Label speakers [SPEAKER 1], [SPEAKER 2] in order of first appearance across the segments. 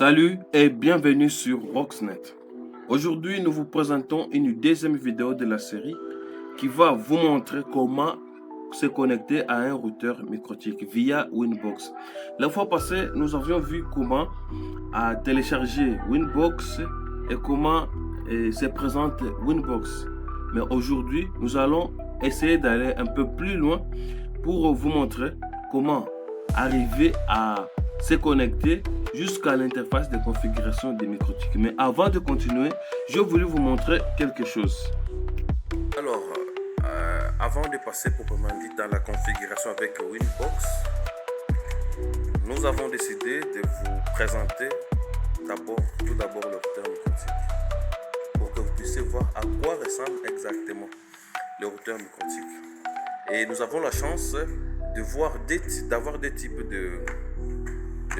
[SPEAKER 1] Salut et bienvenue sur Roxnet. Aujourd'hui, nous vous présentons une deuxième vidéo de la série qui va vous montrer comment se connecter à un routeur microtique via Winbox. La fois passée, nous avions vu comment télécharger Winbox et comment se présente Winbox. Mais aujourd'hui, nous allons essayer d'aller un peu plus loin pour vous montrer comment arriver à se connecter jusqu'à l'interface de configuration des microtiques. Mais avant de continuer, je voulais vous montrer quelque chose.
[SPEAKER 2] Alors, avant de passer proprement dit dans la configuration avec Winbox, nous avons décidé de vous présenter tout d'abord le routeur microtique pour que vous puissiez voir à quoi ressemble exactement le routeur microtique. Et nous avons la chance de d'avoir des types de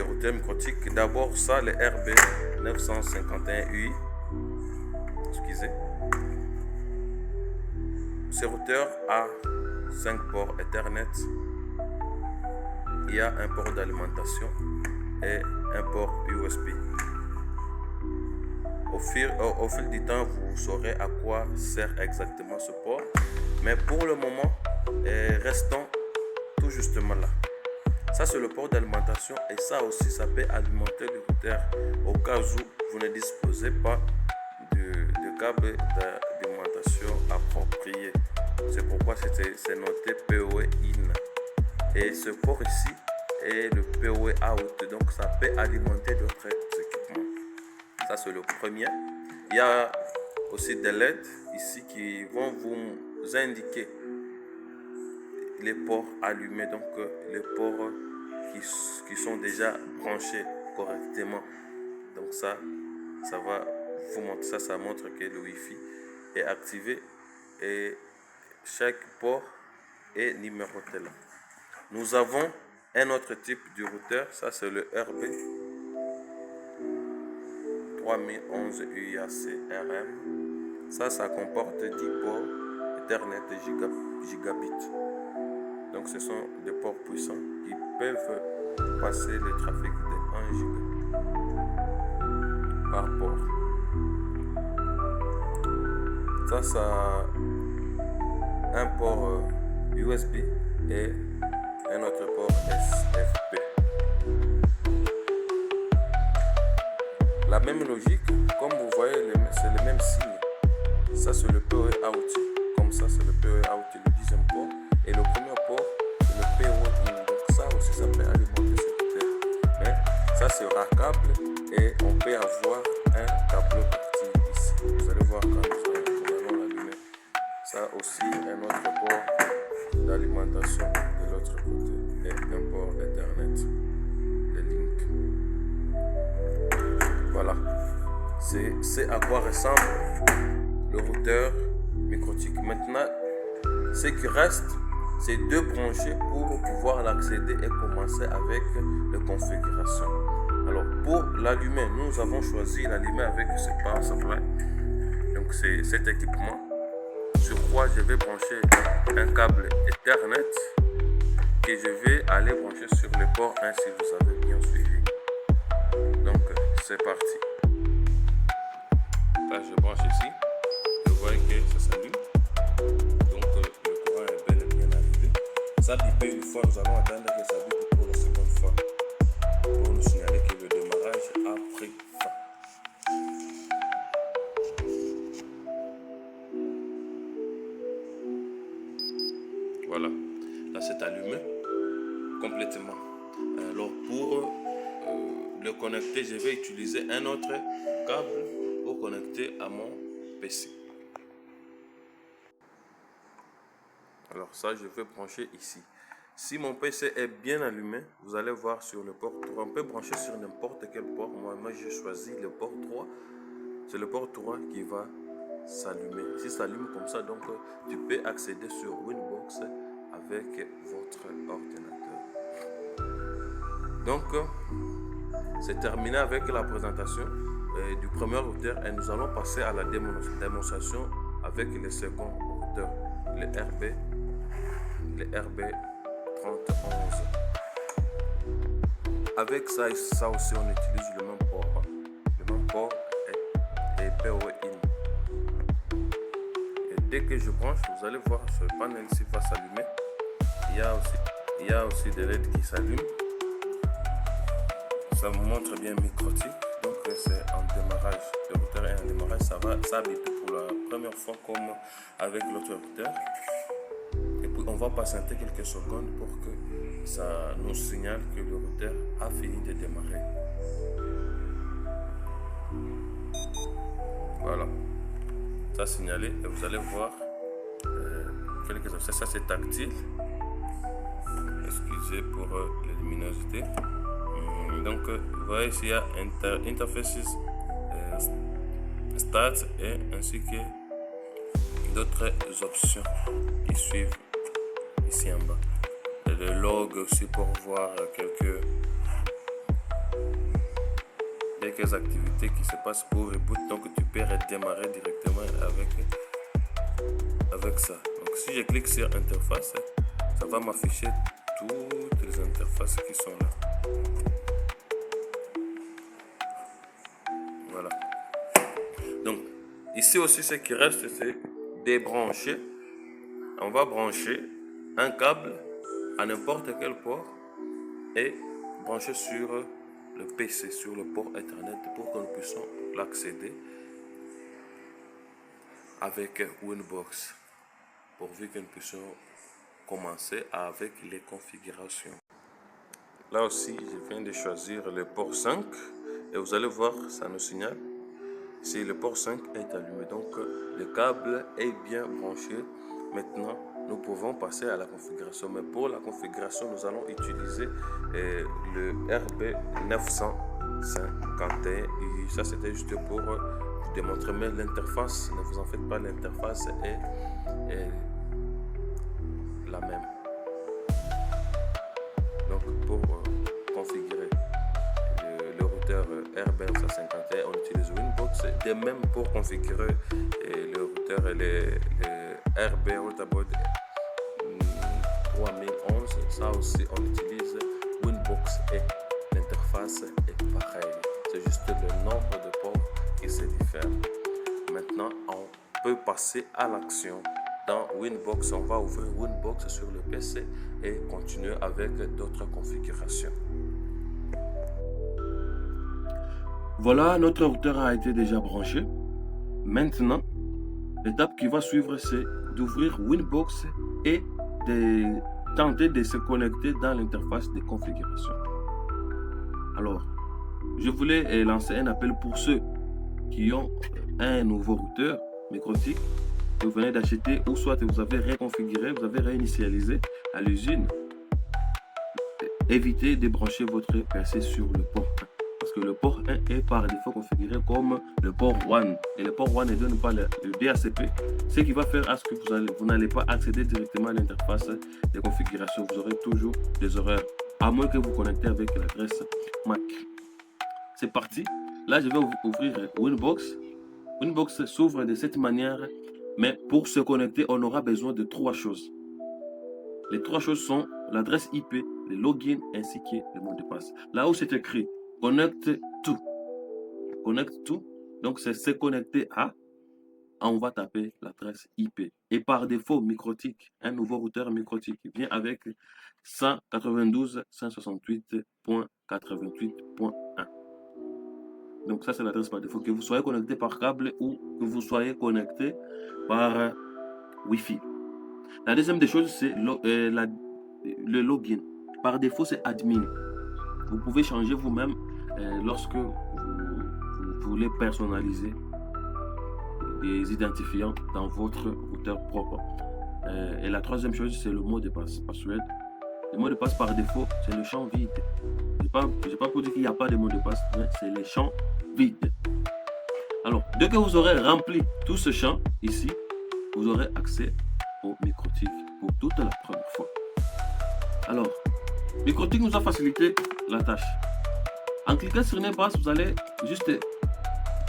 [SPEAKER 2] routeurs microtiques. D'abord ça, le RB951UI. Excusez. Ce routeur a 5 ports Ethernet. Il y a un port d'alimentation et un port USB. Au fil du temps, vous saurez à quoi sert exactement ce port. Mais pour le moment, restons tout justement là. Ça, c'est le port d'alimentation et ça aussi, ça peut alimenter le routeur au cas où vous ne disposez pas de câble d'alimentation approprié. C'est pourquoi c'est noté PoE in. Et ce port ici est le PoE out, donc ça peut alimenter d'autres équipements. Ça, c'est le premier. Il y a aussi des LED ici qui vont vous indiquer les ports allumés, donc les ports qui sont déjà branchés correctement. Donc ça va vous montrer, ça montre que le Wi-Fi est activé et chaque port est numéroté là. Nous avons un autre type de routeur, ça c'est le RB 3011 UAC-RM. Ça comporte 10 ports Ethernet gigabit. Donc ce sont des ports puissants qui peuvent passer le trafic de 1 giga par port. Ça un port USB et un autre port SFP. La même logique, comme vous voyez, c'est le même signe. Ça c'est le PoE out. Comme ça c'est le PoE out, le deuxième port. Et le premier port, c'est le PoE in. Donc ça aussi, ça peut alimenter ce routeur. Mais ça sera câble et on peut avoir un câble parti ici. Vous allez voir quand nous allons l'allumer. Ça aussi, un autre port d'alimentation de l'autre côté. Et un port Ethernet de link. Voilà. C'est à quoi ressemble le routeur microtique. Maintenant, ce qui reste, c'est de brancher pour pouvoir l'accéder et commencer avec les configurations. Alors pour l'allumer, nous avons choisi l'allumer avec ce power supply. Donc c'est cet équipement sur quoi je vais brancher un câble Ethernet que je vais aller brancher sur le port 1 si vous avez bien suivi. Donc c'est parti. Là je branche ici. Vous voyez que ça s'allume. Ça bipé une fois, nous allons attendre que ça bipe pour la seconde fois pour nous signaler que le démarrage a pris fin. Voilà, là c'est allumé complètement. Alors pour le connecter, je vais utiliser un autre câble pour connecter à mon PC. Alors ça, je vais brancher ici. Si mon PC est bien allumé, vous allez voir sur le port 3. On peut brancher sur n'importe quel port. Moi j'ai choisi le port 3. C'est le port 3 qui va s'allumer. Si ça s'allume comme ça, donc tu peux accéder sur Winbox avec votre ordinateur. Donc, c'est terminé avec la présentation du premier routeur et nous allons passer à la démonstration avec le second routeur, le RB3011. Avec ça aussi, on utilise le même port dès que je branche, vous allez voir ce panel ici va s'allumer. Il y a aussi des LED qui s'allument. Ça vous montre bien microtique. Donc c'est en démarrage. Le routeur est en démarrage. Ça va s'habiter pour la première fois comme avec l'autre routeur. Et puis on va patienter quelques secondes pour que ça nous signale que le routeur a fini de démarrer. Voilà. Ça signalé et vous allez voir quelques options. Ça c'est tactile. Excusez pour la luminosité. Donc, vous voyez ici, il y a Interfaces, Stats et ainsi que d'autres options qui suivent ici en bas. Et le log aussi pour voir quelques activités qui se passent pour reboot. Donc, tu peux redémarrer directement avec ça. Donc, si je clique sur Interface, ça va m'afficher toutes les interfaces qui sont là. Voilà. Donc, ici aussi, ce qui reste, c'est débrancher. On va brancher un câble à n'importe quel port et brancher sur le PC, sur le port Ethernet pour que nous puissions l'accéder avec Winbox, pourvu que nous puissions commencer avec les configurations. Là aussi, je viens de choisir le port 5 et vous allez voir, ça nous signale si le port 5 est allumé. Donc, le câble est bien branché. Maintenant, nous pouvons passer à la configuration. Mais pour la configuration, nous allons utiliser le RB951. Et ça, c'était juste pour vous démontrer. Mais l'interface, ne vous en faites pas, l'interface est la même. Donc pour configurer le routeur RB951, on utilise Winbox. De même pour configurer le routeur RB Routerboard 3011, ça aussi on utilise Winbox et l'interface est pareille. C'est juste le nombre de ports qui se diffère. Maintenant, on peut passer à l'action. Dans Winbox, on va ouvrir Winbox sur le PC et continuer avec d'autres configurations.
[SPEAKER 1] Voilà, notre routeur a été déjà branché. Maintenant, l'étape qui va suivre, c'est d'ouvrir Winbox et de tenter de se connecter dans l'interface de configuration. Alors, je voulais lancer un appel pour ceux qui ont un nouveau routeur microtique que vous venez d'acheter ou soit vous avez reconfiguré, vous avez réinitialisé à l'usine. Évitez de brancher votre PC sur le port 1 parce que le port 1 est par défaut configuré comme le port 1 et le port 1 ne donne pas le DHCP, ce qui va faire à ce que vous n'allez pas accéder directement à l'interface de configuration. Vous aurez toujours des erreurs à moins que vous connectez avec l'adresse MAC. C'est parti. Là, je vais ouvrir Winbox. Winbox s'ouvre de cette manière. Mais pour se connecter, on aura besoin de 3 choses. Les 3 choses sont l'adresse IP, le login ainsi que le mot de passe. Là où c'est écrit connecte tout. Connecte tout. Donc c'est se connecter à. On va taper l'adresse IP. Et par défaut, Microtik, un nouveau routeur Microtik vient avec 192.168.88.1. Donc ça c'est l'adresse par défaut, que vous soyez connecté par câble ou que vous soyez connecté par Wi-Fi. La deuxième des choses, c'est le login. Par défaut, c'est admin. Vous pouvez changer vous-même lorsque vous voulez personnaliser des identifiants dans votre routeur propre. Et la troisième chose, c'est le mot de passe. Password. Le mot de passe par défaut, c'est le champ vide. Je n'ai pas pour dire qu'il n'y a pas de mot de passe, mais c'est les champs vides. Alors, dès que vous aurez rempli tout ce champ ici, vous aurez accès au Microtik pour toute la première fois. Alors, Microtik nous a facilité la tâche. En cliquant sur une passe, vous allez juste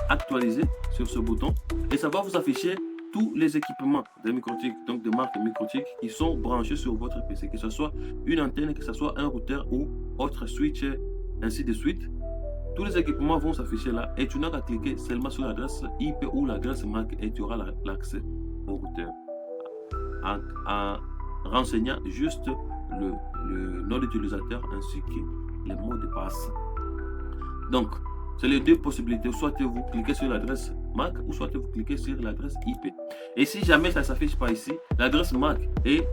[SPEAKER 1] actualiser sur ce bouton et ça va vous afficher tous les équipements de Microtik, donc de marque Microtik, qui sont branchés sur votre PC, que ce soit une antenne, que ce soit un routeur ou autre switch, ainsi de suite. Tous les équipements vont s'afficher là et tu n'as qu'à cliquer seulement sur l'adresse IP ou l'adresse MAC et tu auras l'accès au routeur en renseignant juste le nom d'utilisateur ainsi que les mots de passe. Donc, c'est les deux possibilités. Soit vous cliquez sur l'adresse MAC ou soit vous cliquez sur l'adresse IP. Et si jamais ça ne s'affiche pas ici, l'adresse MAC est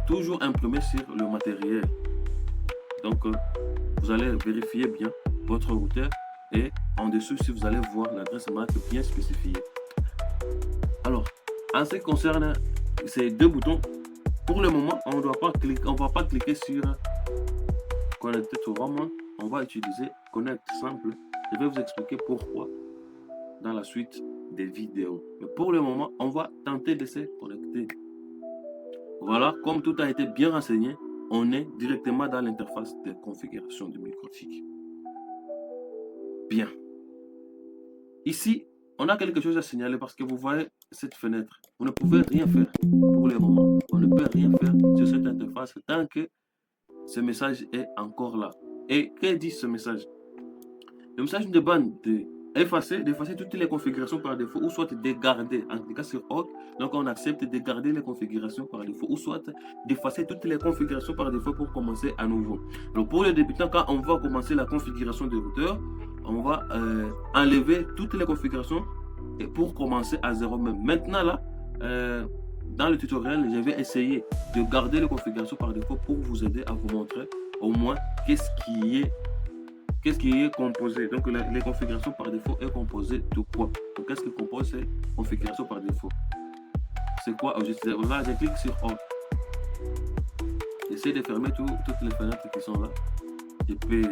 [SPEAKER 1] toujours imprimée sur le matériel. Donc, vous allez vérifier bien votre routeur et en dessous, si vous allez voir l'adresse MAC bien spécifiée. Alors, en ce qui concerne ces deux boutons, pour le moment, on ne va pas cliquer sur Connecter to ROM. On va utiliser Connect simple. Je vais vous expliquer pourquoi dans la suite des vidéos. Mais pour le moment, on va tenter de se connecter. Voilà, comme tout a été bien renseigné, on est directement dans l'interface de configuration du microtik. Bien. Ici, on a quelque chose à signaler parce que vous voyez cette fenêtre. Vous ne pouvez rien faire pour le moment. On ne peut rien faire sur cette interface tant que ce message est encore là. Et que dit ce message? Le message nous demande d'effacer toutes les configurations par défaut ou soit de garder. En tout cas sur OK, donc on accepte de garder les configurations par défaut ou soit d'effacer toutes les configurations par défaut pour commencer à nouveau. Donc pour les débutants, quand on va commencer la configuration du routeur, on va enlever toutes les configurations et pour commencer à zéro même. Maintenant là, dans le tutoriel, je vais essayer de garder les configurations par défaut pour vous aider à vous montrer au moins qu'est-ce qui est composé. Donc les configurations par défaut est composé de quoi? Donc qu'est-ce qui compose ces configurations par défaut? C'est quoi? Là, je clique sur OK. J'essaie de fermer toutes les fenêtres qui sont là. Je peux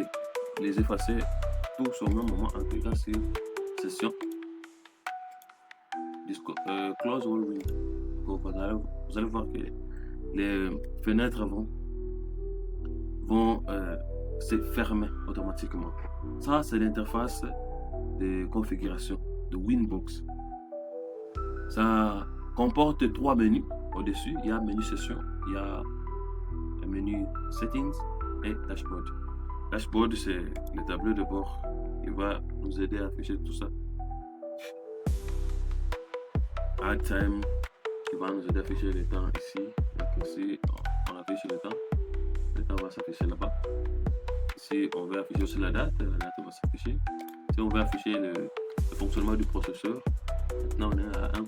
[SPEAKER 1] les effacer tous au même moment en cliquant sur Session. Close all window. Vous allez voir que les fenêtres vont se fermer automatiquement. Ça, c'est l'interface de configuration de Winbox. Ça comporte trois menus. Au-dessus, il y a menu session, il y a le menu settings et dashboard. Dashboard, c'est le tableau de bord qui va nous aider à afficher tout ça. Add time qui va nous aider à afficher le temps ici. Donc ici, on affiche le temps va s'afficher là-bas. Si on veut afficher aussi la date va s'afficher. Si on veut afficher le fonctionnement du processeur, maintenant on est à 1%.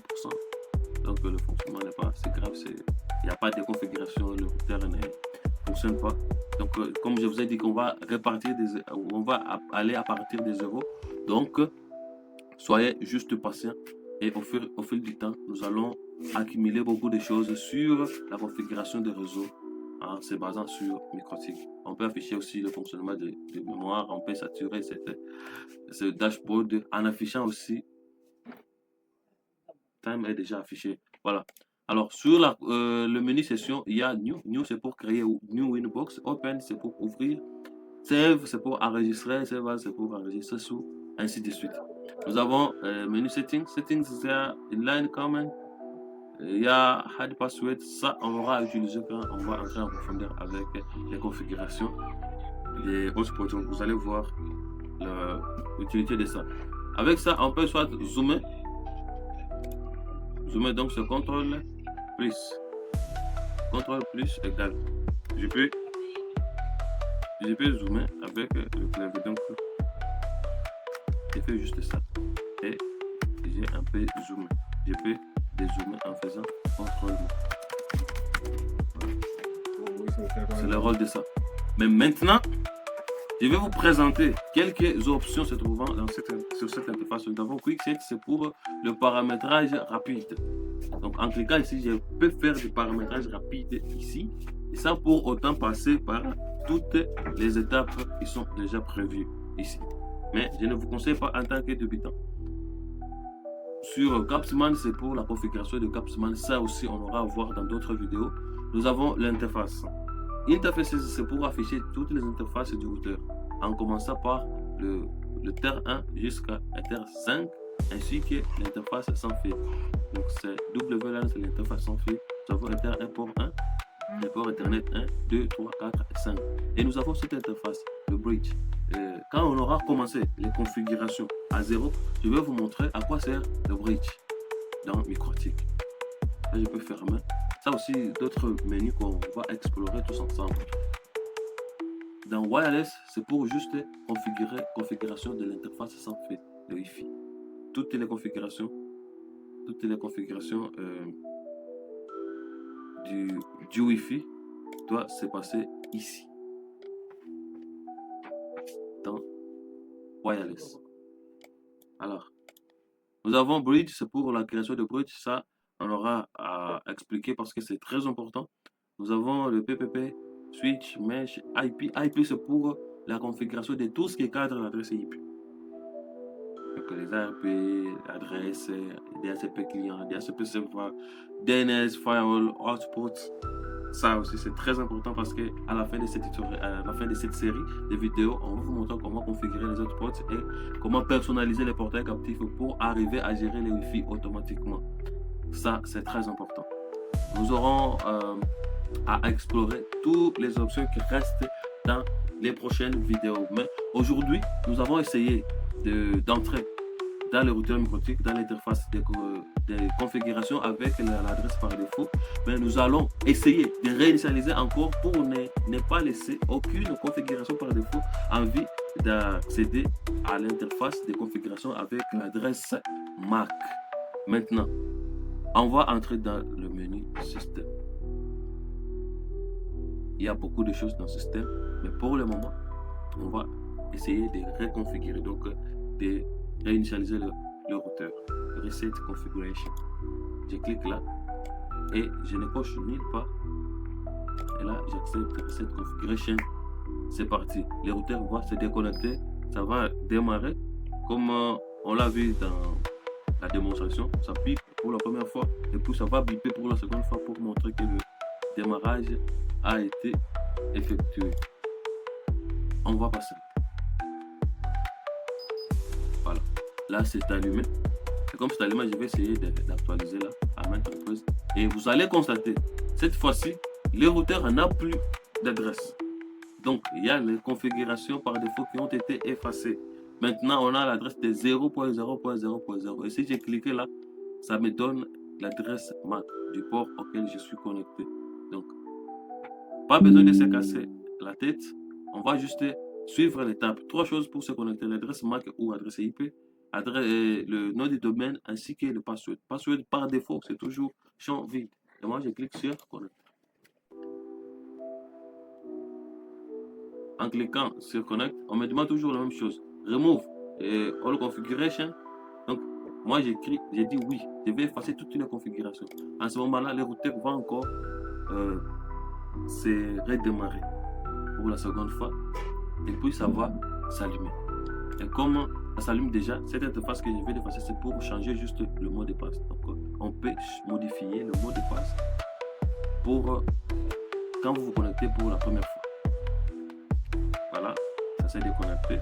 [SPEAKER 1] Donc le fonctionnement n'est pas si grave, il n'y a pas de configuration, le routeur ne fonctionne pas. Donc comme je vous ai dit qu'on va répartir on va aller à partir des zéros. Donc soyez juste patient et au fil du temps, nous allons accumuler beaucoup de choses sur la configuration des réseaux. En se basant sur microtik. On peut afficher aussi le fonctionnement de mémoire, on peut saturer ce dashboard en affichant aussi time est déjà affiché. Voilà. Alors sur le menu session, il y a new c'est pour créer new Winbox, open c'est pour ouvrir, save c'est pour enregistrer, save as c'est pour enregistrer sous, ainsi de suite. Nous avons menu settings c'est inline comment. Il y a hard password, ça on aura utilisé quand on va entrer en profondeur avec les configurations des hotspots. Donc vous allez voir l'utilité de ça. Avec ça, on peut soit zoomer donc ce contrôle plus égal. Je peux zoomer avec le clavier. Donc je fais juste ça et j'ai un peu zoomé. Je peux dézoomer en faisant CTRL. C'est le rôle de ça. Mais maintenant, je vais vous présenter quelques options se trouvant sur cette interface. Nous avons Quick Set, c'est pour le paramétrage rapide. Donc en cliquant ici, je peux faire du paramétrage rapide ici, et sans pour autant passer par toutes les étapes qui sont déjà prévues ici. Mais je ne vous conseille pas en tant que débutant. Sur Capsman, c'est pour la configuration de Capsman. Ça aussi, on aura à voir dans d'autres vidéos. Nous avons l'interface. Interfaces, c'est pour afficher toutes les interfaces du routeur, en commençant par le TER 1 jusqu'à TER 5, ainsi que l'interface sans fil. Donc c'est WLAN, c'est l'interface sans fil. Nous avons TER 1 port 1, le port Ethernet 1, 2, 3, 4 et 5. Et nous avons cette interface, le bridge. Quand on aura commencé les configurations à 0, je vais vous montrer à quoi sert le bridge. dans Microtik. Là, je peux fermer. Ça aussi, d'autres menus qu'on va explorer tous ensemble. Dans Wireless, c'est pour juste configurer configuration de l'interface sans fil de Wi-Fi. Toutes les configurations du Wi-Fi doivent se passer ici, dans Wireless. Alors, nous avons Bridge, c'est pour la création de Bridge. Ça, on aura à expliquer parce que c'est très important. Nous avons le PPP, Switch, Mesh, IP. IP, c'est pour la configuration de tout ce qui cadre l'adresse IP. Donc, les ARP, l'adresse, DHCP client, DHCP serveur, DNS, firewall, hotspot. Ça aussi, c'est très important parce que à la fin de cette série de vidéos, on va vous montrer comment configurer les hotspots et comment personnaliser les portails captifs pour arriver à gérer les Wi-Fi automatiquement. Ça, c'est très important. Nous aurons à explorer toutes les options qui restent dans les prochaines vidéos. Mais aujourd'hui, nous avons essayé d'entrer dans le routeur Microtik, dans l'interface de configuration avec l'adresse par défaut. Mais nous allons essayer de réinitialiser encore pour ne pas laisser aucune configuration par défaut en vue d'accéder à l'interface de configuration avec l'adresse MAC. Maintenant, on va entrer dans le menu système. Il y a beaucoup de choses dans le système, mais pour le moment, on va essayer de reconfigurer, donc de réinitialiser le routeur. Reset configuration. Je clique là et je ne coche nulle part. Et là, j'accepte Reset configuration. C'est parti. Le routeur va se déconnecter. Ça va démarrer comme on l'a vu dans la démonstration. Ça pipe pour la première fois et puis ça va biper pour la seconde fois pour montrer que le démarrage a été effectué. On va passer. Voilà. Là, c'est allumé. Et comme c'est allumé, je vais essayer d'actualiser là à maintes reprises. Et vous allez constater, cette fois-ci, le routeur n'a plus d'adresse. Donc, il y a les configurations par défaut qui ont été effacées. Maintenant, on a l'adresse de 0.0.0.0. Et si j'ai cliqué là, ça me donne l'adresse MAC du port auquel je suis connecté. Donc, pas besoin de se casser la tête. On va juste suivre l'étape. 3 choses pour se connecter: l'adresse MAC ou adresse IP, le nom du domaine ainsi que le password. Password par défaut, c'est toujours champ vide. Et moi, je clique sur connecter. En cliquant sur connect, on me demande toujours la même chose. Remove all configuration. Donc, moi, j'ai dit oui. Je vais effacer toutes les configurations. En ce moment-là, le routeur va encore se redémarrer pour la seconde fois. Et puis, ça va s'allumer. Et comme ça s'allume déjà, cette interface que je vais effacer, c'est pour changer juste le mot de passe. Donc, on peut modifier le mot de passe pour quand vous vous connectez pour la première fois. Voilà, ça s'est déconnecté.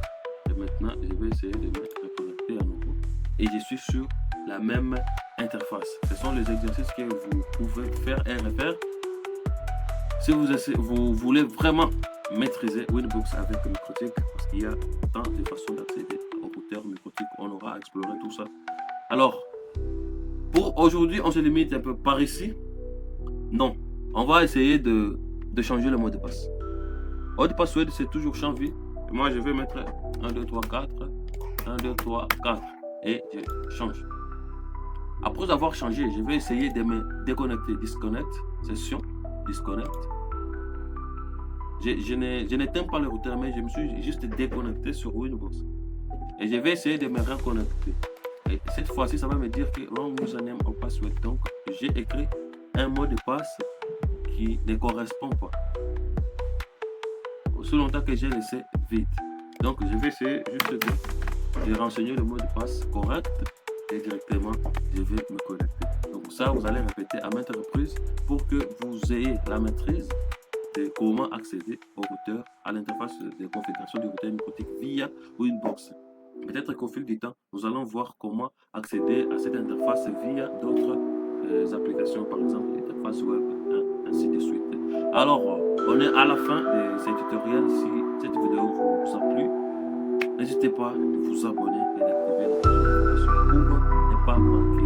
[SPEAKER 1] Et maintenant, je vais essayer de me reconnecter à nouveau. Et je suis sur la même interface. Ce sont les exercices que vous pouvez faire et refaire si vous voulez vraiment maîtriser Winbox avec Microtik, parce qu'il y a tant de façons d'accéder au routeur Microtik. On aura exploré tout ça. Alors, pour aujourd'hui, on se limite un peu par ici. Non, on va essayer de changer le mot de passe. Mot de password, c'est toujours champ vide. Moi, je vais mettre 1, 2, 3, 4. 1, 2, 3, 4. Et je change. Après avoir changé, je vais essayer de me déconnecter. Disconnect, session, disconnect. Je n'éteins pas le routeur, mais je me suis juste déconnecté sur Winbox. Et je vais essayer de me reconnecter. Et cette fois-ci, ça va me dire que long username or password. Donc, j'ai écrit un mot de passe qui ne correspond pas. Aussi longtemps que j'ai laissé vide. Donc, je vais essayer juste de renseigner le mot de passe correct et directement, je vais me connecter. Donc, ça, vous allez répéter à maintes reprises pour que vous ayez la maîtrise de comment accéder au routeur, à l'interface de configuration du routeur Microtik via Winbox. Peut-être qu'au fil du temps, nous allons voir comment accéder à cette interface via d'autres applications, par exemple l'interface web, ainsi de suite. Alors, on est à la fin de ce tutoriel. Si cette vidéo vous a plu, n'hésitez pas à vous abonner et d'activer la notification pour ne pas manquer